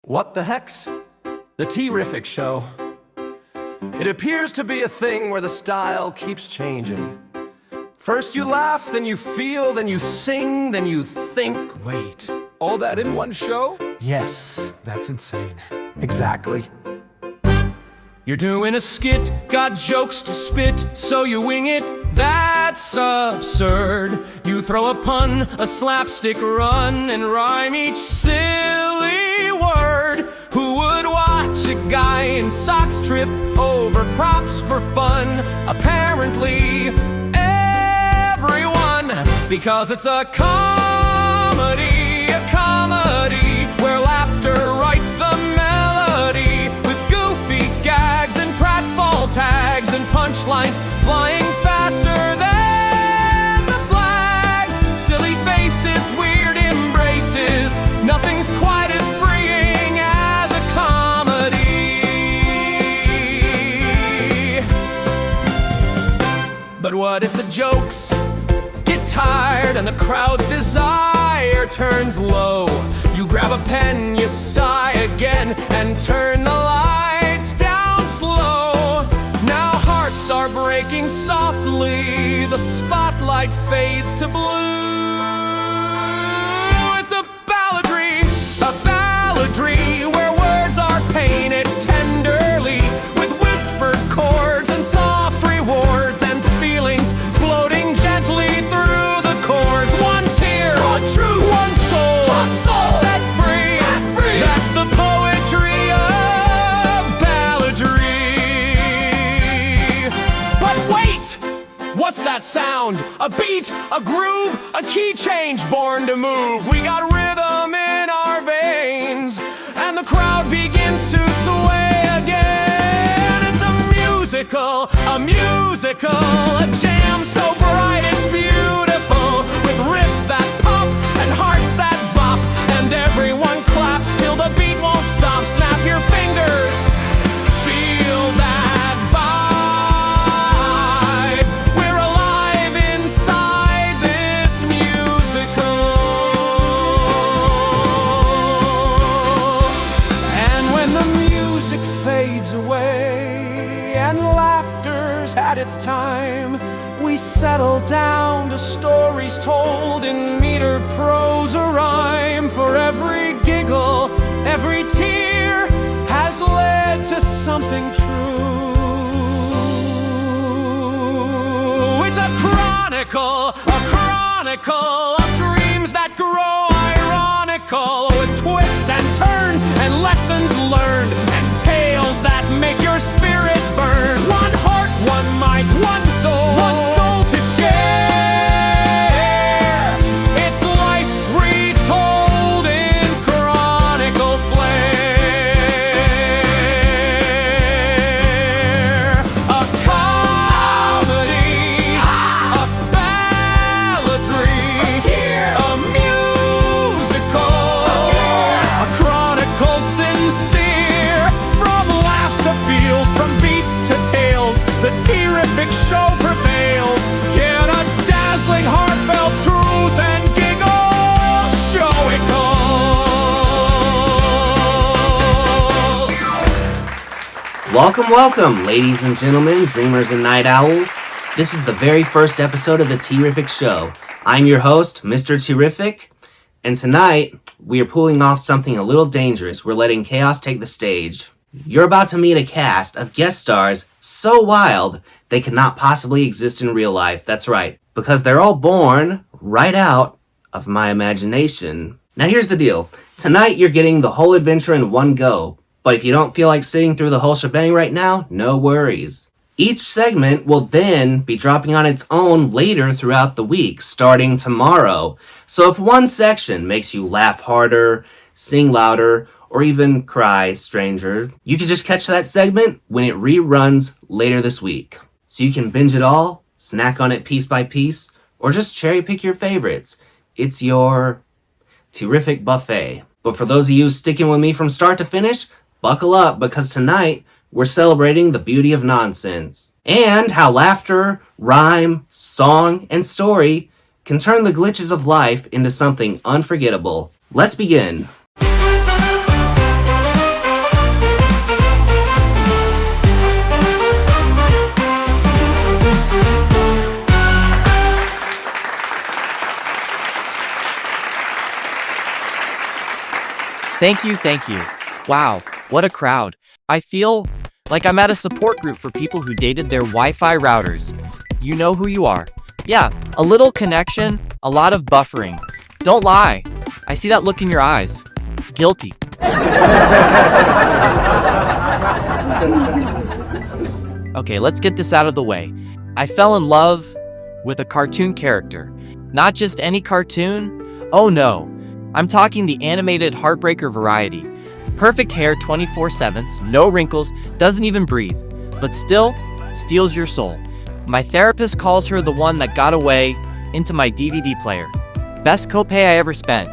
What the heck's the T-Riffic show? It appears to be a thing where the style keeps changing. First you laugh, then you feel, then you sing, then you think. Wait, all that in one show? Yes, That's insane. exactly. You're doing a skit, got jokes to spit, so you wing it. That's absurd. You throw a pun, a slapstick run, and rhyme each silly word. Who would watch a guy in socks trip over props for fun? Apparently, everyone, because it's a comedy where laughter writes the melody with goofy gags and pratfall tags and punchlines flying faster than the flags. Silly faces, weird embraces, nothing's quite as freeing as a comedy. But what if the jokes get tired and the crowd's desire turns low? You grab a pen, you sigh again, and turn the lights down slow. Now hearts are breaking softly, the spotlight fades to blue. It's a balladry where words are painted tenderly with whispered chords and soft rewards and feelings floating gently through the chords. One tear, one true, one soul set free. That's the poetry of balladry. But wait, what's that sound? A beat, a groove, a key change born to move. We got rhythm in our veins, and the crowd begins to sway again. It's a musical, a jam so bright it's beautiful, with riffs that pop and hearts that bop, and everyone claps till the beat won't stop. Snap your fingers, feel that vibe. We're alive inside this musical. And when the music fades away and laughter's had its time, we settle down to stories told in meter, prose, or rhyme. For every giggle, every tear has led to something true. It's a chronicle of dreams that grow ironical, with twists and turns and lessons learned and tales that make your spirit burn. One heart, one mic, one soul to share. It's life retold in chronicle flair. A comedy, a balladry, a musical, a chronicle sincere. From laughs to feels, from beats to tales, the T-Riffic show prevails. Get a dazzling, heartfelt truth and giggle, show it all. Welcome, ladies and gentlemen, dreamers and night owls. This is the very first episode of the T-Riffic show. I'm your host, Mr. T-Riffic, and tonight we are pulling off something a little dangerous. We're letting chaos take the stage. You're about to meet a cast of guest stars so wild they cannot possibly exist in real life. That's right, because they're all born right out of my imagination. Now here's the deal. Tonight you're getting the whole adventure in one go, but if you don't feel like sitting through the whole shebang right now, no worries. Each segment will then be dropping on its own later throughout the week, starting tomorrow. So if one section makes you laugh harder, sing louder, or even cry stranger, you can just catch that segment when it reruns later this week. So you can binge it all, snack on it piece by piece, or just cherry pick your favorites. It's your T-Riffic buffet. But for those of you sticking with me from start to finish, buckle up, because tonight we're celebrating the beauty of nonsense and how laughter, rhyme, song, and story can turn the glitches of life into something unforgettable. Let's begin. Thank you, thank you. Wow, what a crowd. I feel like I'm at a support group for people who dated their Wi-Fi routers. You know who you are. Yeah, a little connection, a lot of buffering. Don't lie. I see that look in your eyes. Guilty. Okay, let's get this out of the way. I fell in love with a cartoon character. Not just any cartoon. Oh no. I'm talking the animated heartbreaker variety. Perfect hair 24/7, no wrinkles, doesn't even breathe, but still steals your soul. My therapist calls her the one that got away into my DVD player. Best copay I ever spent.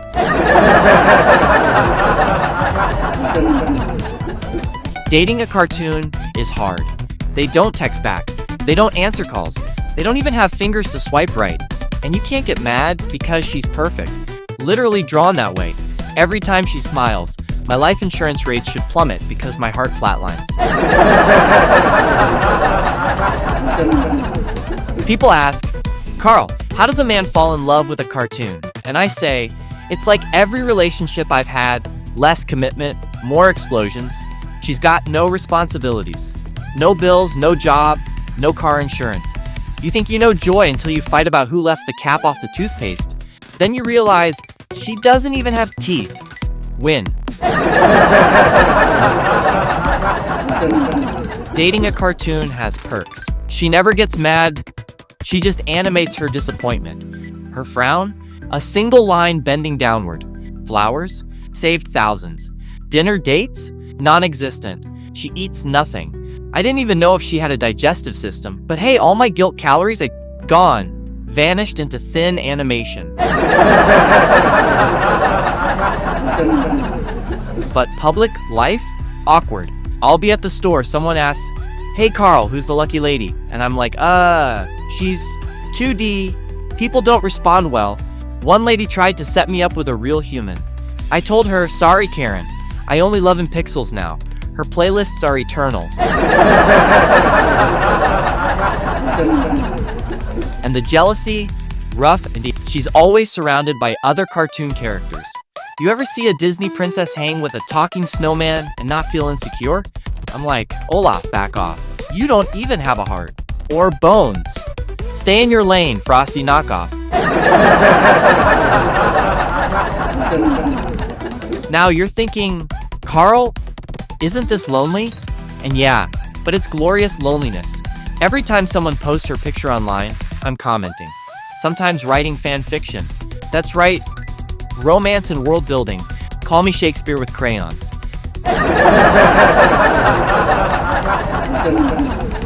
Dating a cartoon is hard. They don't text back. They don't answer calls. They don't even have fingers to swipe right. And you can't get mad because she's perfect. Literally drawn that way. Every time she smiles, my life insurance rates should plummet because my heart flatlines. People ask, Carl, how does a man fall in love with a cartoon? And I say, it's like every relationship I've had, less commitment, more explosions. She's got no responsibilities. No bills, no job, no car insurance. You think you know joy until you fight about who left the cap off the toothpaste. Then you realize she doesn't even have teeth. Win. Dating a cartoon has perks. She never gets mad. She just animates her disappointment. Her frown? A single line bending downward. Flowers? Saved thousands. Dinner dates? Non-existent. She eats nothing. I didn't even know if she had a digestive system. But hey, all my guilt calories are gone. Vanished into thin animation. But public life? Awkward. I'll be at the store, someone asks, hey Carl, who's the lucky lady? And I'm like, she's 2D. People don't respond well. One lady tried to set me up with a real human. I told her, sorry Karen, I only love in pixels now. Her playlists are eternal. And the jealousy? Rough indeed. She's always surrounded by other cartoon characters. You ever see a Disney princess hang with a talking snowman and not feel insecure? I'm like, Olaf, back off. You don't even have a heart. Or bones. Stay in your lane, Frosty knockoff. Now you're thinking, Carl, isn't this lonely? And yeah, but it's glorious loneliness. Every time someone posts her picture online, I'm commenting. Sometimes writing fan fiction. That's right, romance and world building. Call me Shakespeare with crayons.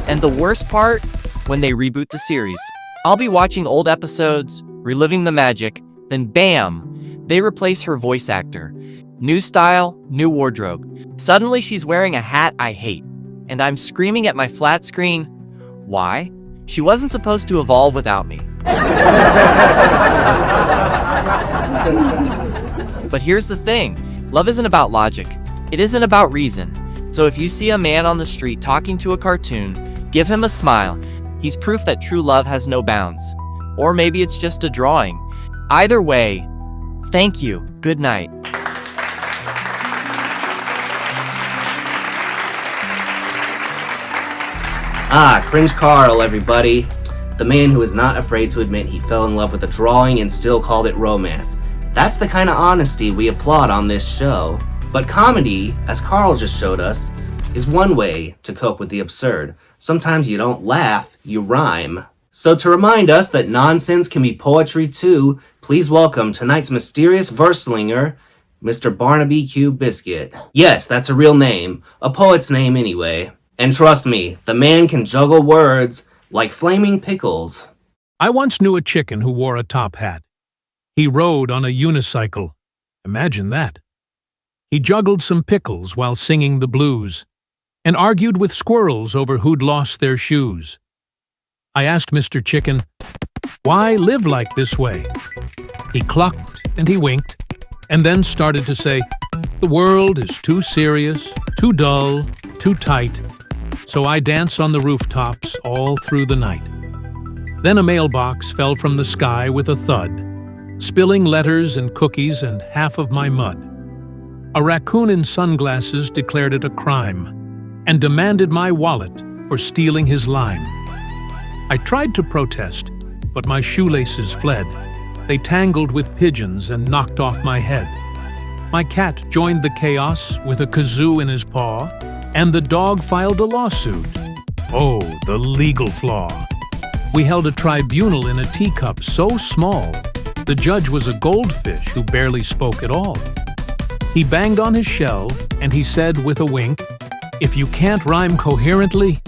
And the worst part, when they reboot the series. I'll be watching old episodes, reliving the magic, then bam, they replace her voice actor. New style, new wardrobe. Suddenly she's wearing a hat I hate. And I'm screaming at my flat screen, why? She wasn't supposed to evolve without me. But here's the thing, love isn't about logic. It isn't about reason. So if you see a man on the street talking to a cartoon, give him a smile. He's proof that true love has no bounds. Or maybe it's just a drawing. Either way, thank you. Good night. Cringe Carl, everybody. The man who is not afraid to admit he fell in love with a drawing and still called it romance. That's the kind of honesty we applaud on this show. But comedy, as Carl just showed us, is one way to cope with the absurd. Sometimes you don't laugh, you rhyme. So to remind us that nonsense can be poetry too, please welcome tonight's mysterious verse slinger, Mr. Barnaby Q. Biscuit. Yes, that's a real name. A poet's name anyway. And trust me, the man can juggle words like flaming pickles. I once knew a chicken who wore a top hat. He rode on a unicycle. Imagine that. He juggled some pickles while singing the blues, and argued with squirrels over who'd lost their shoes. I asked Mr. Chicken, why live like this way? He clucked and he winked, and then started to say, the world is too serious, too dull, too tight, so I dance on the rooftops all through the night. Then a mailbox fell from the sky with a thud, spilling letters and cookies and half of my mud. A raccoon in sunglasses declared it a crime and demanded my wallet for stealing his lime. I tried to protest, but my shoelaces fled. They tangled with pigeons and knocked off my head. My cat joined the chaos with a kazoo in his paw, and the dog filed a lawsuit. Oh, the legal flaw. We held a tribunal in a teacup so small, the judge was a goldfish who barely spoke at all. He banged on his shell, and he said with a wink, "If you can't rhyme coherently,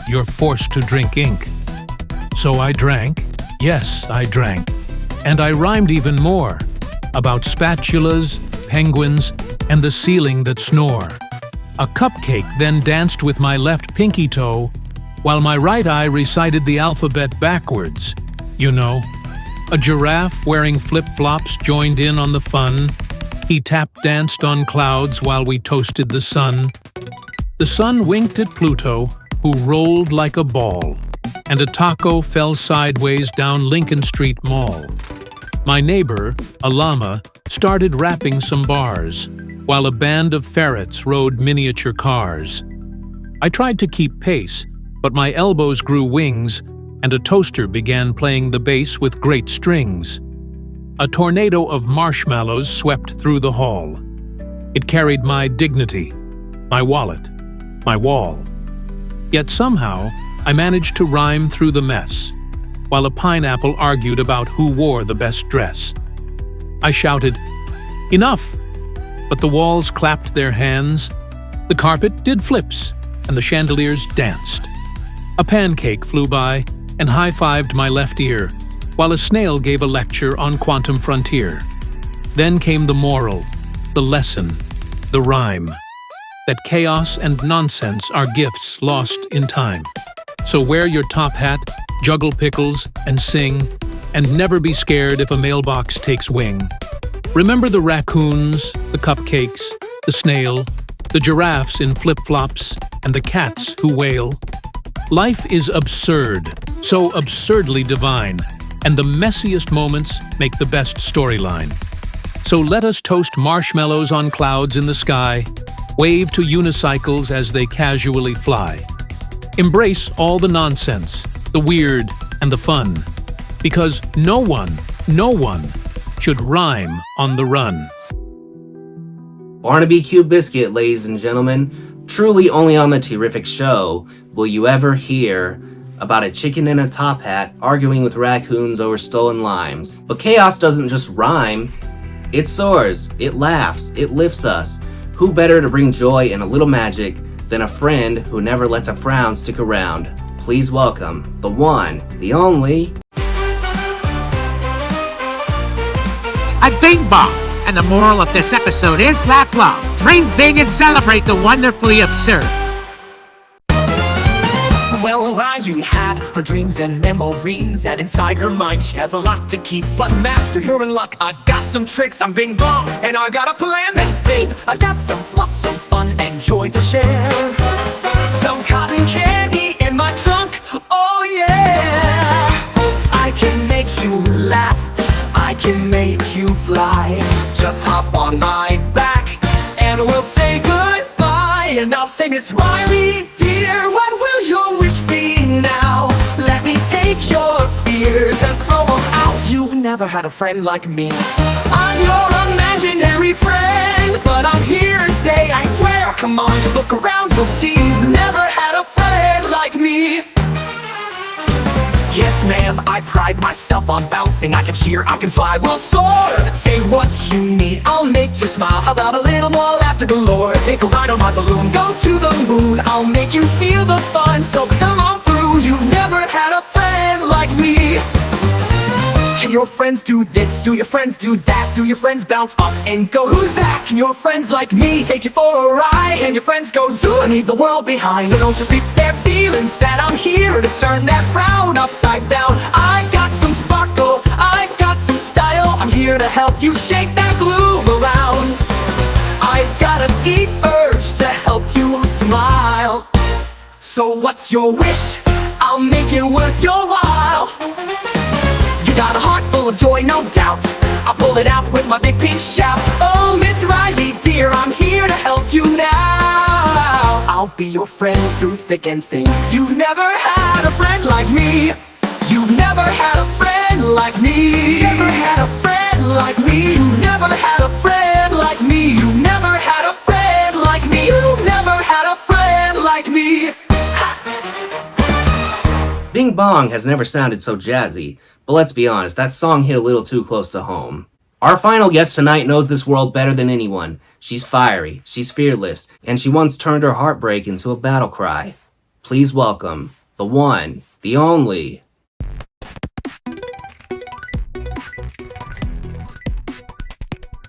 you're forced to drink ink." So I drank, yes, I drank, and I rhymed even more about spatulas, penguins, and the ceiling that snore. A cupcake then danced with my left pinky toe, while my right eye recited the alphabet backwards. You know, a giraffe wearing flip-flops joined in on the fun. He tap-danced on clouds while we toasted the sun. The sun winked at Pluto, who rolled like a ball, and a taco fell sideways down Lincoln Street Mall. My neighbor, a llama, started rapping some bars, while a band of ferrets rode miniature cars. I tried to keep pace, but my elbows grew wings, and a toaster began playing the bass with great strings. A tornado of marshmallows swept through the hall. It carried my dignity, my wallet, my wall. Yet somehow, I managed to rhyme through the mess, while a pineapple argued about who wore the best dress. I shouted, "Enough!" But the walls clapped their hands, the carpet did flips, and the chandeliers danced. A pancake flew by and high-fived my left ear, while a snail gave a lecture on quantum frontier. Then came the moral, the lesson, the rhyme, that chaos and nonsense are gifts lost in time. So wear your top hat, juggle pickles, and sing, and never be scared if a mailbox takes wing. Remember the raccoons, the cupcakes, the snail, the giraffes in flip-flops, and the cats who wail. Life is absurd, so absurdly divine, and the messiest moments make the best storyline. So let us toast marshmallows on clouds in the sky, wave to unicycles as they casually fly. Embrace all the nonsense, the weird, and the fun, because no one should rhyme on the run. Barnaby Q Biscuit, ladies and gentlemen. Truly only on the T-Riffic show will you ever hear about a chicken in a top hat arguing with raccoons over stolen limes. But chaos doesn't just rhyme, it soars, it laughs, it lifts us. Who better to bring joy and a little magic than a friend who never lets a frown stick around? Please welcome the one, the only... I'm Bing Bong, and the moral of this episode is laugh loud, dream big, and celebrate the wonderfully absurd. Well, you have her dreams and memories, and inside her mind she has a lot to keep. But master, you're in luck, I've got some tricks, I'm Bing Bong, and I got a plan that's deep. I've got some fluff, some fun, and joy to share. Some cotton candy in my trunk, oh yeah. I can make you laugh, I can make you fly. Just hop on my back, and we'll say goodbye. And I'll say, Miss Riley, dear, what will your wish be now? Let me take your fears and throw them out. You've never had a friend like me. I'm your imaginary friend, but I'm here to stay, I swear. Come on, just look around, you'll see. You've never had a friend like me. Yes, ma'am, I pride myself on bouncing. I can cheer, I can fly, we'll soar. Say what you need, I'll make you smile. How about a little more laughter galore? Take a ride on my balloon, go to the moon. I'll make you feel the fun, so come on through. You've never had a friend like me. Can your friends do this? Do your friends do that? Do your friends bounce up and go? Who's that? Can your friends like me take you for a ride? And your friends go zoo and leave the world behind? So don't you sit there feeling sad. I'm here to turn that frown upside down. I've got some sparkle, I've got some style. I'm here to help you shake that gloom around. I've got a deep urge to help you smile. So what's your wish? I'll make it worth your while. You got a heart full of joy, no doubt. I pull it out with my big pink shout. Oh, Miss Riley, dear, I'm here to help you now. I'll be your friend through thick and thin. You've never had a friend like me. You've never had a friend like me. Never had a friend like me. You've never had a friend like me. You've never had a friend like me. You've never had a friend like me. Bing Bong has never sounded so jazzy, but let's be honest, that song hit a little too close to home. Our final guest tonight knows this world better than anyone. She's fiery, she's fearless, and she once turned her heartbreak into a battle cry. Please welcome the one, the only.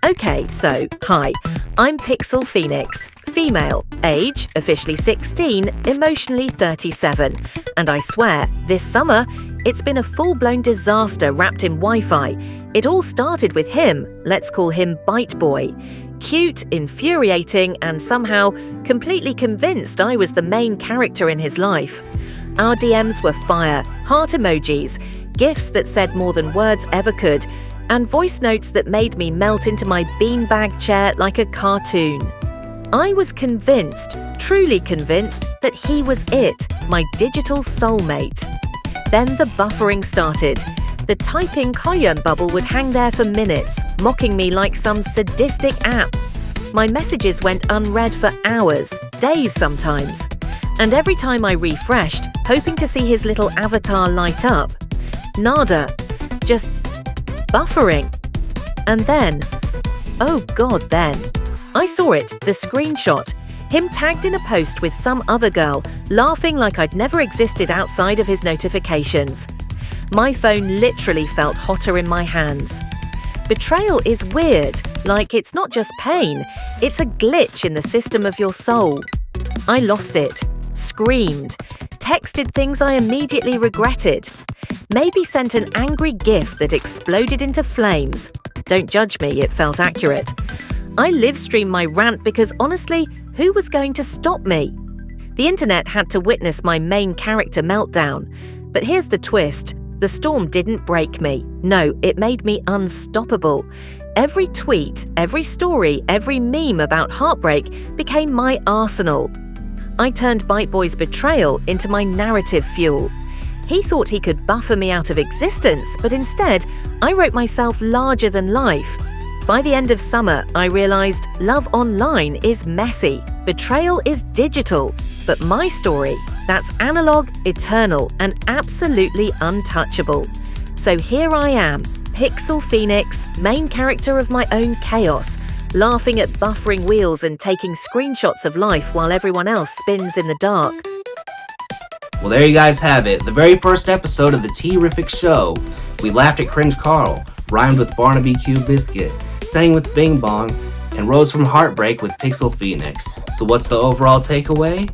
Okay, so, hi, I'm Pixel Phoenix, female, age, officially 16, emotionally 37, and I swear, this summer, it's been a full-blown disaster wrapped in Wi-Fi. It all started with him, let's call him Bite Boy. Cute, infuriating, and somehow completely convinced I was the main character in his life. Our DMs were fire, heart emojis, gifs that said more than words ever could, and voice notes that made me melt into my beanbag chair like a cartoon. I was convinced, truly convinced, that he was it, my digital soulmate. Then the buffering started. The typing Korean bubble would hang there for minutes, mocking me like some sadistic app. My messages went unread for hours, days sometimes. And every time I refreshed, hoping to see his little avatar light up, nada, just buffering. And then, oh god, then, I saw it, the screenshot, him tagged in a post with some other girl, laughing like I'd never existed outside of his notifications. My phone literally felt hotter in my hands. Betrayal is weird, like it's not just pain, it's a glitch in the system of your soul. I lost it, screamed, texted things I immediately regretted, maybe sent an angry gif that exploded into flames. Don't judge me, it felt accurate. I live-streamed my rant because honestly, who was going to stop me? The internet had to witness my main character meltdown. But here's the twist. The storm didn't break me. No, it made me unstoppable. Every tweet, every story, every meme about heartbreak became my arsenal. I turned Bite Boy's betrayal into my narrative fuel. He thought he could buffer me out of existence, but instead, I wrote myself larger than life. By the end of summer, I realized love online is messy, betrayal is digital, but my story, that's analog, eternal, and absolutely untouchable. So here I am, Pixel Phoenix, main character of my own chaos, laughing at buffering wheels and taking screenshots of life while everyone else spins in the dark. Well, there you guys have it, the very first episode of the T-Riffic show. We laughed at Cringe Carl, rhymed with Barnaby Biscuit, sang with Bing Bong, and rose from heartbreak with Pixel Phoenix. So what's the overall takeaway?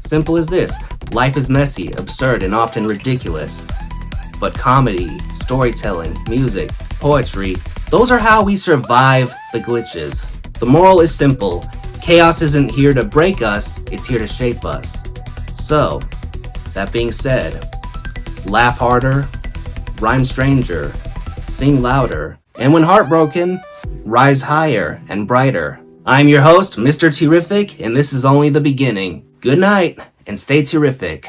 Simple as this: life is messy, absurd, and often ridiculous. But comedy, storytelling, music, poetry, those are how we survive the glitches. The moral is simple: chaos isn't here to break us, it's here to shape us. So, that being said, laugh harder, rhyme stranger, sing louder, and when heartbroken, rise higher and brighter. I'm your host, Mr. T-Riffic, and this is only the beginning. Good night, and stay terrific.